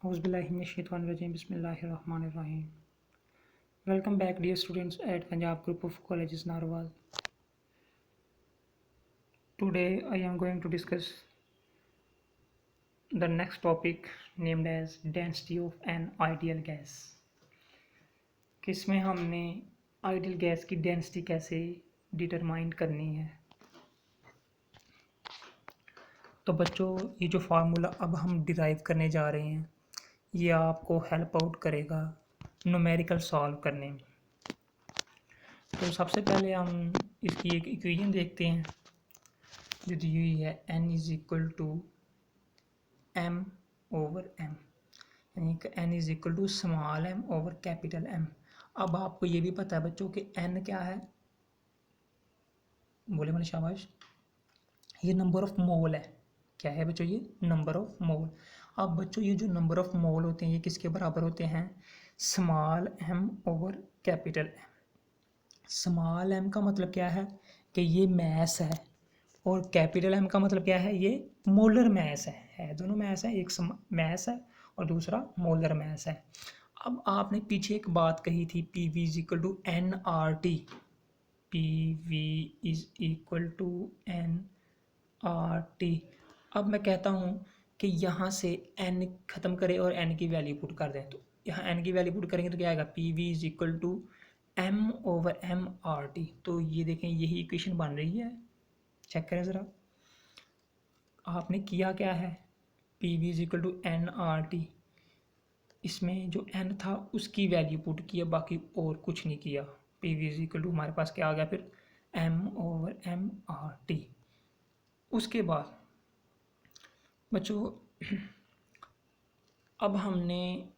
Auzubillahiminash-shaytanir-rajim. Bismillahir-rahmanir-rahim. Welcome back, dear students at Punjab Group of Colleges Narwal. Today I am going to discuss the next topic named as density of an ideal gas. किसमें हमने ideal gas की density कैसे determine करनी है। तो बच्चों, ये जो फार्मूला अब हम डिराइव करने जा रहे हैं ये आपको हेल्प आउट करेगा न्यूमेरिकल सॉल्व करने में। तो सबसे पहले हम इसकी एक इक्वेशन देखते हैं जो दी हुई है n is equal to m over m, यानी कि n is equal to small m over capital M। अब आपको ये भी पता है बच्चों कि n क्या है, बोले मैंने शाबाश, ये नंबर ऑफ मोल है। क्या है बच्चों, ये नंबर ऑफ मोल। अब बच्चों ये जो नंबर ऑफ मोल होते हैं ये किसके बराबर होते हैं, small m over capital M। Small m का मतलब क्या है कि ये मैस है, और कैपिटल M का मतलब क्या है, ये मोलर मैस है। दोनों मैस है, एक मैस है और दूसरा मोलर मैस है। अब आपने पीछे एक बात कही थी P V is equal to n R T, P V is equal to n R T. अब मैं कहता हूँ कि यहाँ से n ख़त्म करें और n की वैल्यू पुट कर दें, तो यहाँ n की वैल्यू पुट करेंगे तो क्या आएगा, P V is equal to m over m R T. तो ये देखें यही इक्वेशन बन रही है, चेक करें ज़रा। आपने किया क्या है, P V is equal to n R T, इसमें जो n था उसकी वैल्यू पुट किया, बाकी और कुछ नहीं किया। P V is equal to हमारे पास क्या आ गया फिर, m over m R T. उसके बाद बच्चों अब हमने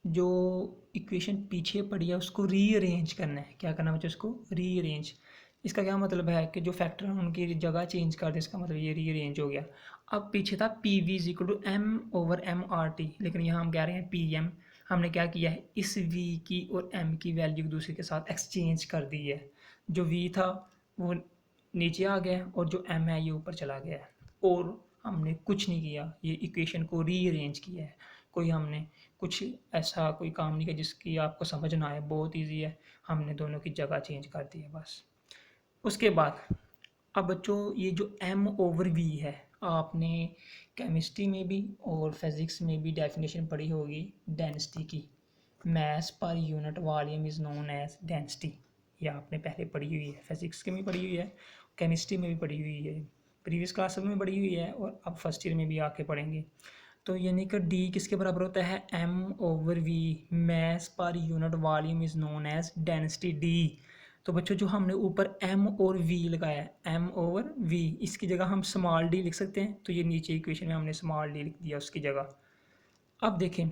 जो इक्वेशन पीछे पड़ी है उसको रीअरेंज करना है। क्या करना है बच्चों, उसको रीअरेंज। इसका क्या मतलब है कि जो फैक्टर है उनकी जगह चेंज कर दे, इसका मतलब ये रीअरेंज हो गया। अब पीछे था P V is equal to m over M R T, लेकिन यहाँ हम कह रहे हैं पी एम। हमने क्या किया है, इस वी की और एम की वैल्यू एक दूसरे के साथ एक्सचेंज कर दी है। जो वी था वो नीचे आ गया और जो एम है ये ऊपर चला गया है, और हमने कुछ नहीं किया, ये इक्वेशन को रीअरेंज किया है। कोई हमने कुछ ऐसा कोई काम नहीं किया जिसकी आपको समझ ना आए, बहुत इजी है, हमने दोनों की जगह चेंज कर दी है बस। उसके बाद अब बच्चों ये जो m ओवर v है, आपने केमिस्ट्री में भी और फिज़िक्स में भी डेफिनेशन पढ़ी होगी डेंसिटी की। Mass per unit volume is known as density, ये आपने पहले पढ़ी हुई है, फिज़िक्स में भी पढ़ी हुई है, केमिस्ट्री में भी पढ़ी हुई है, प्रीवियस क्लास में पढ़ी हुई है और अब फर्स्ट ईयर में भी आके पढ़ेंगे। तो यानी कि डी किसके बराबर होता है, m over v, mass per unit volume is known as density d. तो बच्चों जो हमने ऊपर m और v लगाया है, m ओवर v, इसकी जगह हम स्मॉल d लिख सकते हैं, तो ये नीचे इक्वेशन में हमने स्मॉल d लिख दिया उसकी जगह। अब देखें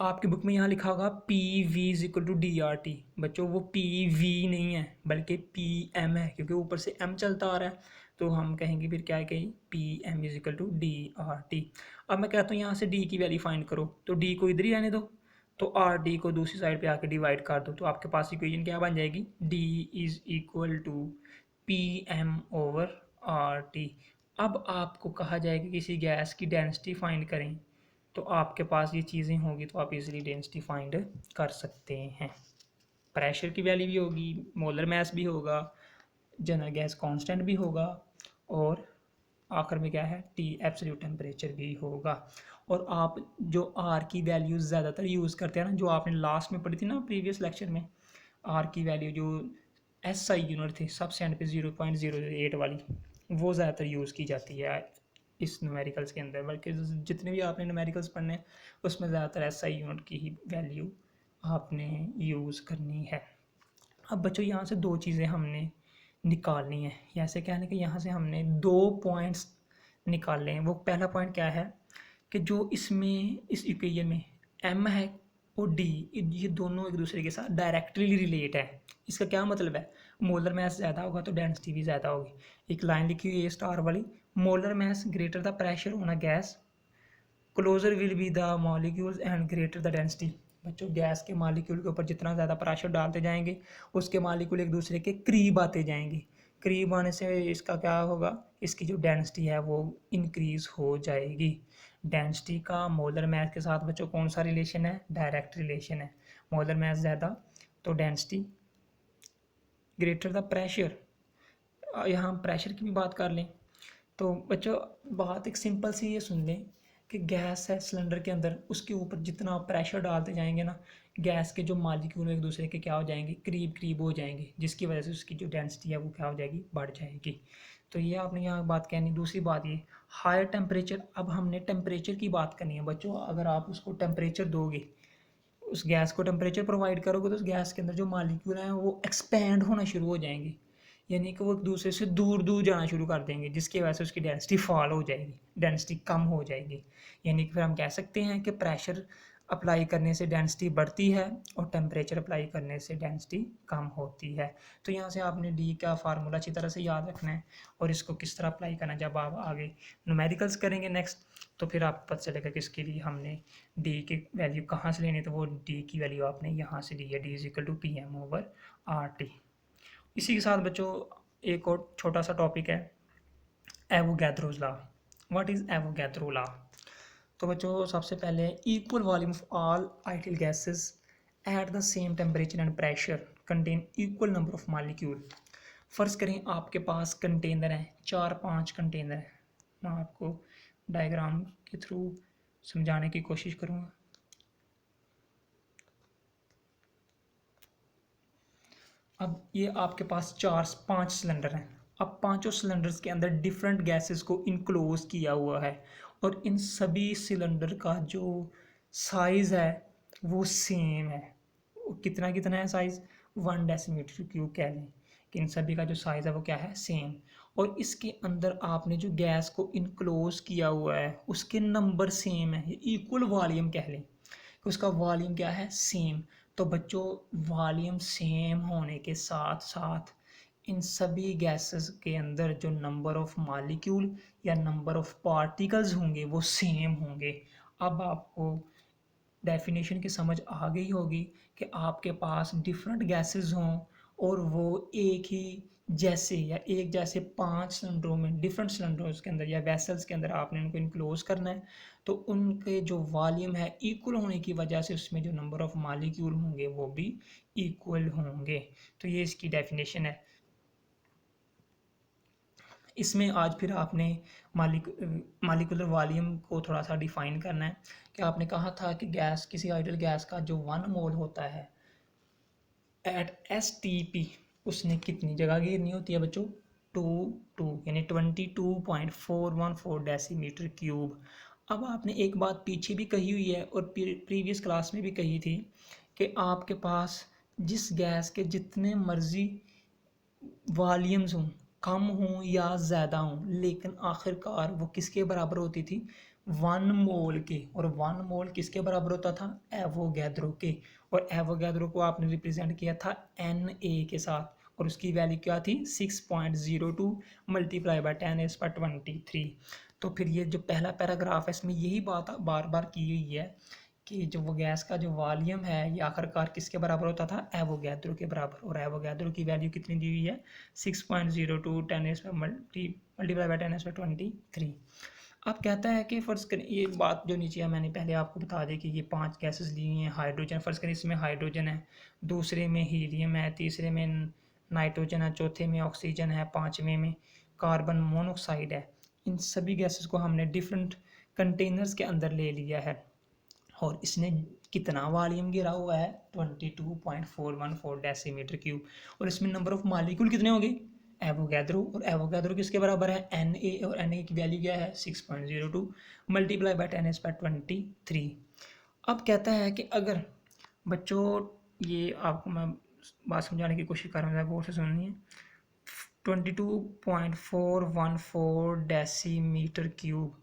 आपकी बुक में यहाँ लिखा होगा P V is equal to d R T. बच्चों वो पी वी नहीं है बल्कि पी एम है, क्योंकि ऊपर से m चलता आ रहा है, तो हम कहेंगे फिर क्या है, कहीं P M is equal to d R T. अब मैं कहता हूँ यहाँ से d की वैल्यू फाइंड करो, तो d को इधर ही रहने दो, तो आर डी को दूसरी साइड पे आके डिवाइड कर दो, तो आपके पास इक्वेशन क्या बन जाएगी, d is equal to P M over R T. अब आपको कहा जाएगा किसी गैस की डेंसिटी फाइंड करें, तो आपके पास ये चीज़ें होगी तो आप इजीली डेंसिटी फाइंड कर सकते हैं। प्रेशर की वैल्यू भी होगी, मोलर मास भी होगा, जनरल गैस कांस्टेंट भी होगा, और आखिर में क्या है, टी एब्सोल्यूट टेम्परेचर भी होगा। और आप जो आर की वैल्यू ज़्यादातर यूज़ करते हैं ना, जो आपने लास्ट में पढ़ी थी ना प्रीवियस लेक्चर में, आर की वैल्यू जो एस आई यूनिट थी सबसे एंड पे 0.008 वाली, वो ज़्यादातर यूज़ की जाती है इस न्यूमेरिकल्स के अंदर। बल्कि जितने भी आपने न्यूमेरिकल्स पढ़ने हैं उसमें ज़्यादातर एस आई यूनिट की ही वैल्यू आपने यूज़ करनी है। अब बच्चों यहाँ से दो चीज़ें हमने निकालनी है, ऐसे कहने कि यहाँ से हमने दो पॉइंट्स निकालने हैं। वो पहला पॉइंट क्या है कि जो इसमें इस इक्वेशन में m है और d, ये दोनों एक दूसरे के साथ डायरेक्टली रिलेट है। इसका क्या मतलब है, मोलर मास ज़्यादा होगा तो डेंसिटी भी ज़्यादा होगी। एक लाइन लिखी हुई है स्टार वाली, molar mass greater the pressure on a gas, closer will be the molecules and greater the density. बच्चों गैस के मालिक्यूल के ऊपर जितना ज़्यादा प्रेशर डालते जाएंगे उसके मालिक्यूल एक दूसरे के करीब आते जाएंगे, करीब आने से इसका क्या होगा, इसकी जो डेंसिटी है वो इंक्रीज हो जाएगी। डेंसिटी का मोलर मास के साथ बच्चों कौन सा रिलेशन है, डायरेक्ट रिलेशन है। मोलर मास ज़्यादा तो डेंसिटी ग्रेटर द प्रेशर। यहाँ प्रेशर की भी बात कर लें तो बच्चों बात एक सिंपल सी ये सुन लें कि गैस है सिलेंडर के अंदर, उसके ऊपर जितना आप प्रेशर डालते जाएंगे ना, गैस के जो मालिक्यूल एक दूसरे के क्या हो जाएंगे, करीब करीब हो जाएंगे, जिसकी वजह से उसकी जो डेंसिटी है वो क्या हो जाएगी, बढ़ जाएगी। तो ये आपने यहाँ बात कहनी। दूसरी बात ये हायर टेम्परेचर, अब हमने टेम्परेचर की बात करनी है बच्चों। अगर आप उसको टेम्परेचर दोगे, उस गैस को टेम्परेचर प्रोवाइड करोगे, तो उस गैस के अंदर जो मालिक्यूल हैं वो एक्सपैंड होना शुरू हो जाएंगे, यानी कि वो एक दूसरे से दूर दूर जाना शुरू कर देंगे, जिसकी वजह से उसकी डेंसिटी फॉल हो जाएगी, डेंसिटी कम हो जाएगी। यानी कि फिर हम कह सकते हैं कि प्रेशर अप्लाई करने से डेंसिटी बढ़ती है और टेम्परेचर अप्लाई करने से डेंसिटी कम होती है। तो यहाँ से आपने डी का फार्मूला अच्छी तरह से याद रखना है और इसको किस तरह अप्लाई करना है। जब आप आगे न्यूमेरिकल्स करेंगे नेक्स्ट, तो फिर आपको पता चलेगा कि इसके लिए हमने डी की वैल्यू कहाँ से लेनी, तो वो डी की वैल्यू आपने यहाँ से ली है, d is equal to P M over R T. इसी के साथ बच्चों एक और छोटा सा टॉपिक है, Avogadro's law. What is Avogadro law? तो बच्चों सबसे पहले equal volume of all ideal gases at the same temperature and pressure contain equal number of molecule. फ़र्ज़ करें आपके पास कंटेनर है, 4-5 कंटेनर है। मैं आपको डायग्राम के थ्रू समझाने की कोशिश करूँगा। अब ये आपके पास 4-5 सिलेंडर हैं। अब पांचों सिलेंडर्स के अंदर डिफरेंट गैसेस को इनक्लोज किया हुआ है और इन सभी सिलेंडर का जो साइज़ है वो सेम है। कितना कितना है साइज़, 1 डेसीमीटर क्यूब कह लें कि इन सभी का जो साइज़ है वो क्या है, सेम। और इसके अंदर आपने जो गैस को इनक्लोज किया हुआ है उसके नंबर सेम है, इक्वल वॉल्यूम कह लें कि उसका वॉल्यूम क्या है, सेम। तो बच्चों वॉल्यूम सेम होने के साथ साथ इन सभी गैसेस के अंदर जो नंबर ऑफ मॉलिक्यूल या नंबर ऑफ पार्टिकल्स होंगे वो सेम होंगे। अब आपको डेफिनेशन की समझ आ गई होगी कि आपके पास डिफरेंट गैसेस हों और वो एक ही जैसे या एक जैसे 5 सिलेंडरों में, डिफरेंट सिलेंडर्स के अंदर या वेसल्स के अंदर आपने उनको इनक्लोज करना है, तो उनके जो वॉल्यूम है इक्वल होने की वजह से उसमें जो नंबर ऑफ मॉलिक्यूल होंगे वो भी इक्वल होंगे। तो ये इसकी डेफिनेशन है। इसमें आज फिर आपने मालिकुलर वॉल्यूम को थोड़ा सा डिफाइन करना है कि आपने कहा था कि गैस, किसी आइडियल गैस का जो 1 मोल होता है एट STP, उसने कितनी जगह घेरनी होती है बच्चों, 2 यानी 22.414 डेसीमीटर क्यूब। अब आपने एक बात पीछे भी कही हुई है और प्रीवियस क्लास में भी कही थी कि आपके पास जिस गैस के जितने मर्जी वॉल्यूम्स हों, कम हों या ज़्यादा हों, लेकिन आखिरकार वो किसके बराबर होती थी, 1 मोल के। और 1 मोल किसके बराबर होता था, एवोगैड्रो के। और एवोगैड्रो को आपने रिप्रेजेंट किया था Na के साथ और उसकी वैल्यू क्या थी, 6.02 मल्टीप्लाई बाय 10⁻23। तो फिर ये जो पहला पैराग्राफ है इसमें यही बात बार बार की हुई है कि जो वो गैस का जो वॉल्यूम है ये आखिरकार किसके बराबर होता था, एवोगैड्रो के बराबर। और एवोगैड्रो की वैल्यू कितनी दी हुई है, 6.02 मल्टीप्लाई बाय 10⁻23। अब कहता है कि फ़र्ज़ करें, ये बात जो नीचे है मैंने पहले आपको बता दी कि ये 5 गैसेस ली हुई हैं। हाइड्रोजन, फ़र्ज़ करें इसमें हाइड्रोजन है, दूसरे में हीलियम है, तीसरे में नाइट्रोजन है, चौथे में ऑक्सीजन है, पाँचवें में कार्बन मोनोऑक्साइड है। इन सभी गैसेस को हमने डिफरेंट कंटेनर्स के अंदर ले लिया है और इसने कितना वॉल्यूम गिरा हुआ है, 22.414 डेसीमीटर क्यूब। और इसमें नंबर ऑफ मॉलिक्यूल कितने होंगे, एवोगैड्रो। और एवोगैड्रो किसके बराबर है, Na, और Na की वैल्यू क्या है, 6.02 मल्टीप्लाई बाय 10⁻23। अब कहता है कि अगर बच्चों, ये आपको मैं बात समझाने की कोशिश कर रहा हूँ, गौर से सुननी है। 22.414 डेसीमीटर क्यूब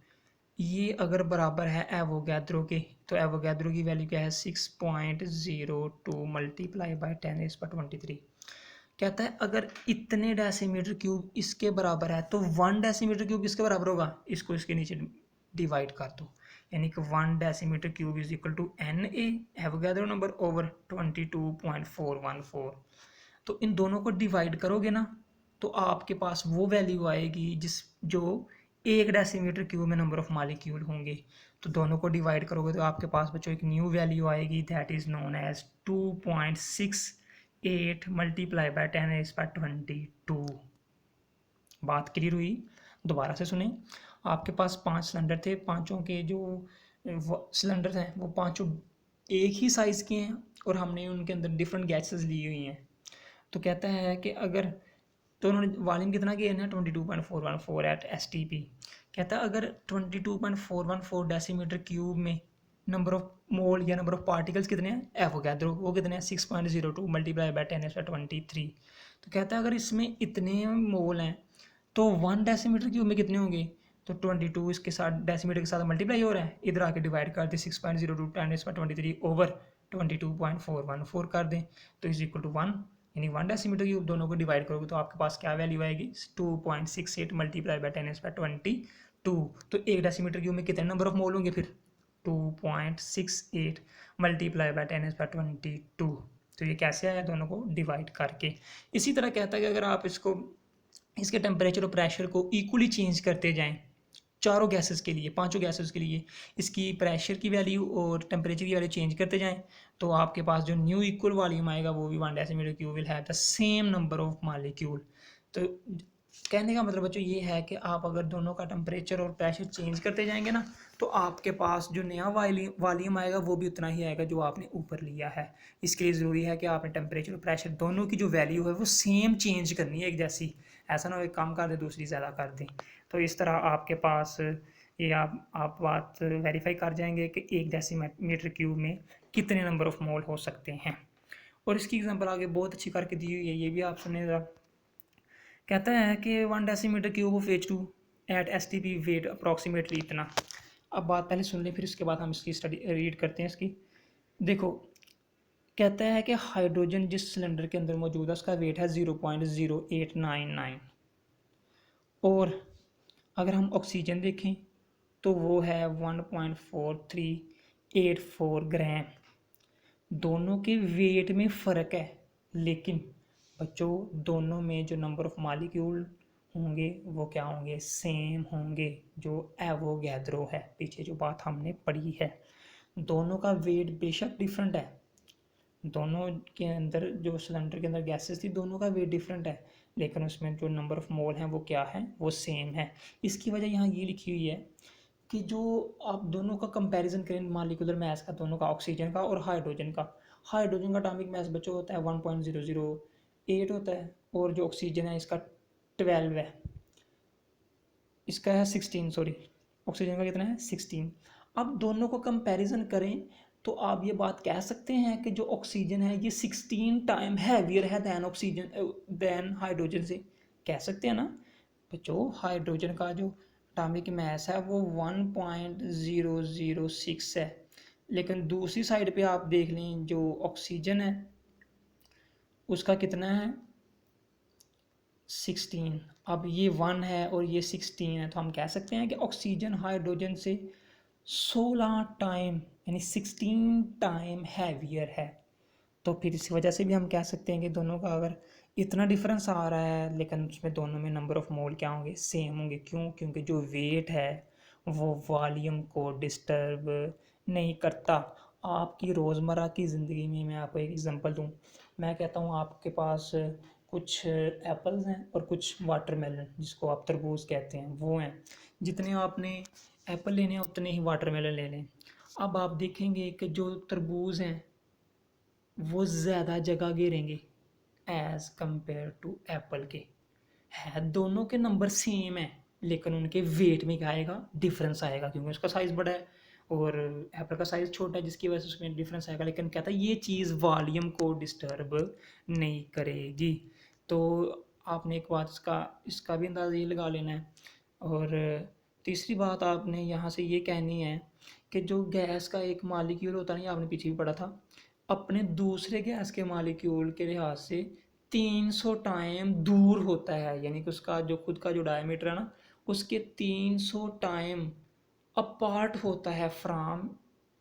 ये अगर बराबर है एवोगैड्रो के, तो एवोगैड्रो की वैल्यू क्या है, 6.02 मल्टीप्लाई बाय 10⁻23। कहता है अगर इतने डेसीमीटर क्यूब इसके बराबर है तो 1 डेसीमीटर क्यूब किसके बराबर होगा, इसको इसके नीचे डिवाइड कर दो, यानी कि 1 decimetre cube is equal to Na Avogadro number over 22.414। तो इन दोनों को डिवाइड करोगे ना तो आपके पास वो वैल्यू आएगी जो 1 डेसीमीटर क्यूब में नंबर ऑफ मालिक्यूल होंगे। तो दोनों को डिवाइड करोगे तो आपके पास बच्चों एक न्यू वैल्यू आएगी, that is known as 2.68 multiply by 10⁻²2। बात क्लियर हुई? दोबारा से सुने। आपके पास 5 सिलेंडर थे, पांचों के जो सिलेंडर हैं वो पांचों एक ही साइज़ के हैं और हमने उनके अंदर डिफरेंट गैसेस ली हुई हैं। तो कहता है कि अगर तो उन्होंने वॉल्यूम कितना किया है ना 22.414 एट STP। कहता है अगर 22.414 डेसीमीटर क्यूब में नंबर ऑफ मोल या नंबर ऑफ पार्टिकल्स कितने हैं, एवोगैड्रो वो कितने हैं 6.02 मल्टीप्लाई बाय 10⁻23। तो कहता है अगर इसमें इतने मोल हैं तो 1 डेसीमीटर क्यूब में कितने होंगे, तो 22 इसके साथ डेसीमीटर के साथ मल्टीप्लाई हो रहा है, इधर आके डिवाइड कर दे 6.02 10⁻23 ओवर 22.414 कर दें तो इज इक्वल टू 1, यानी 1 डेसीमीटर क्यूब। दोनों को डिवाइड करोगे तो आपके पास क्या वैल्यू आएगी 2.68 मल्टीप्लाई बाय 10⁻22। तो 1 डेसीमीटर क्यूब में कितने नंबर ऑफ मोल होंगे फिर 2.68 मल्टीप्लाई बाय 10⁻22। तो ये कैसे आया दोनों को डिवाइड करके। इसी तरह कहता है कि अगर आप इसके टेम्परेचर और प्रेशर को इक्वली चेंज करते जाएं चारों गैसेस के लिए, पांचों गैसेस के लिए इसकी प्रेशर की वैल्यू और टेम्परेचर की वैल्यू चेंज करते जाएं तो आपके पास जो न्यू इक्वल वॉल्यूम आएगा वो भी 1 decimetre cube will have the same number of molecule. तो कहने का मतलब बच्चों ये है कि आप अगर दोनों का टेम्परेचर और प्रेशर चेंज करते जाएंगे ना तो आपके पास जो नया वॉल्यूम आएगा वो भी उतना ही आएगा जो आपने ऊपर लिया है। इसके लिए ज़रूरी है कि आपने टेम्परेचर और प्रेशर दोनों की जो वैल्यू है वो सेम चेंज करनी है एक जैसी, ऐसा ना हो एक कम कर दे दूसरी ज़्यादा कर दें। तो इस तरह आपके पास ये आप बात वेरीफाई कर जाएंगे कि 1 डेसीमीटर क्यूब में कितने नंबर ऑफ मोल हो सकते हैं। और इसकी एग्जांपल आगे बहुत अच्छी करके दी हुई है, ये भी आप सुनिएगा। कहता है कि 1 decimetre cube of H2 at STP weight approximately इतना। अब बात पहले सुन लें फिर उसके बाद हम इसकी स्टडी रीड करते हैं इसकी। देखो कहता है कि हाइड्रोजन जिस सिलेंडर के अंदर मौजूद है उसका वेट है 0.0899 और अगर हम ऑक्सीजन देखें तो वो है 1.4384 ग्राम। दोनों के वेट में फ़र्क है लेकिन बच्चों दोनों में जो नंबर ऑफ मॉलिक्यूल होंगे वो क्या होंगे, सेम होंगे, जो एवोगैड्रो है, पीछे जो बात हमने पढ़ी है। दोनों का वेट बेशक डिफरेंट है, दोनों के अंदर जो सिलेंडर के अंदर गैसेस थी दोनों का वेट डिफरेंट है लेकिन उसमें जो नंबर ऑफ मोल हैं वो क्या है, वो सेम है। इसकी वजह यहाँ ये लिखी हुई है कि जो आप दोनों का कंपैरिजन करें मॉलिक्यूलर मास का, दोनों का ऑक्सीजन का और हाइड्रोजन का, हाइड्रोजन का एटॉमिक मास बच्चों होता है 1.008 होता है और जो ऑक्सीजन है इसका 12 है, इसका है 16, सॉरी ऑक्सीजन का कितना है 16। अब दोनों को कंपैरिजन करें तो आप ये बात कह सकते हैं कि जो ऑक्सीजन है ये 16 टाइम हैवियर है दैन ऑक्सीजन दैन हाइड्रोजन से, कह सकते हैं ना बच्चों। हाइड्रोजन का जो एटॉमिक मास है वो 1.006 है लेकिन दूसरी साइड पे आप देख लें जो ऑक्सीजन है उसका कितना है 16। अब ये 1 है और ये 16 है तो हम कह सकते हैं कि ऑक्सीजन हाइड्रोजन से 16 टाइम यानी 16 टाइम हैवियर है। तो फिर इस वजह से भी हम कह सकते हैं कि दोनों का अगर इतना डिफरेंस आ रहा है लेकिन उसमें दोनों में नंबर ऑफ मोल क्या होंगे, सेम होंगे। क्यों? क्योंकि जो वेट है वो वॉल्यूम को डिस्टर्ब नहीं करता। आपकी रोज़मर्रा की ज़िंदगी में मैं आपको एक एग्जांपल दूं, मैं कहता हूं आपके पास कुछ एप्पल्स हैं और कुछ वाटरमेलन जिसको आप तरबूज कहते हैं वो हैं, जितने आपने एप्पल लेने हैं उतने ही वाटरमेलन ले लें। अब आप देखेंगे कि जो तरबूज हैं वो ज़्यादा जगह घेरेंगे एज़ कंपेयर टू एप्पल के, है दोनों के नंबर सेम है लेकिन उनके वेट में क्या आएगा, डिफरेंस आएगा क्योंकि उसका साइज़ बड़ा है और एप्पल का साइज़ छोटा है जिसकी वजह से उसमें डिफरेंस आएगा। लेकिन कहता है ये चीज़ वॉल्यूम को डिस्टर्ब नहीं करेगी। तो आपने एक बात इसका भी अंदाज़ा ये लगा लेना है। और तीसरी बात आपने यहाँ से ये कहनी है कि जो गैस का एक मालिक्यूल होता है ना, आपने पीछे भी पढ़ा था, अपने दूसरे गैस के मालिक्यूल के लिहाज से 300 टाइम दूर होता है, यानी कि उसका जो खुद का जो डायमीटर है ना उसके 300 टाइम अपार्ट होता है फ्रॉम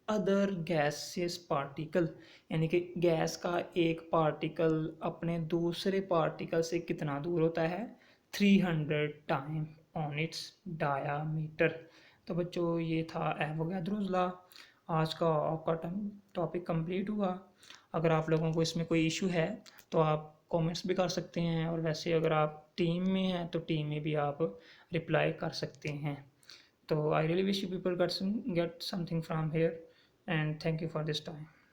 अदर गैसेस पार्टिकल, यानी कि गैस का एक पार्टिकल अपने दूसरे पार्टिकल से कितना दूर होता है, 300 टाइम ऑन इट्स डायामीटर। तो बच्चों ये था एवोगैड्रोस लॉ। आज का आपका टॉपिक कंप्लीट हुआ। अगर आप लोगों को इसमें कोई इशू है तो आप कमेंट्स भी कर सकते हैं, और वैसे अगर आप टीम में हैं तो टीम में भी आप रिप्लाई कर सकते हैं। So I really wish you people get something from here, and thank you for this time.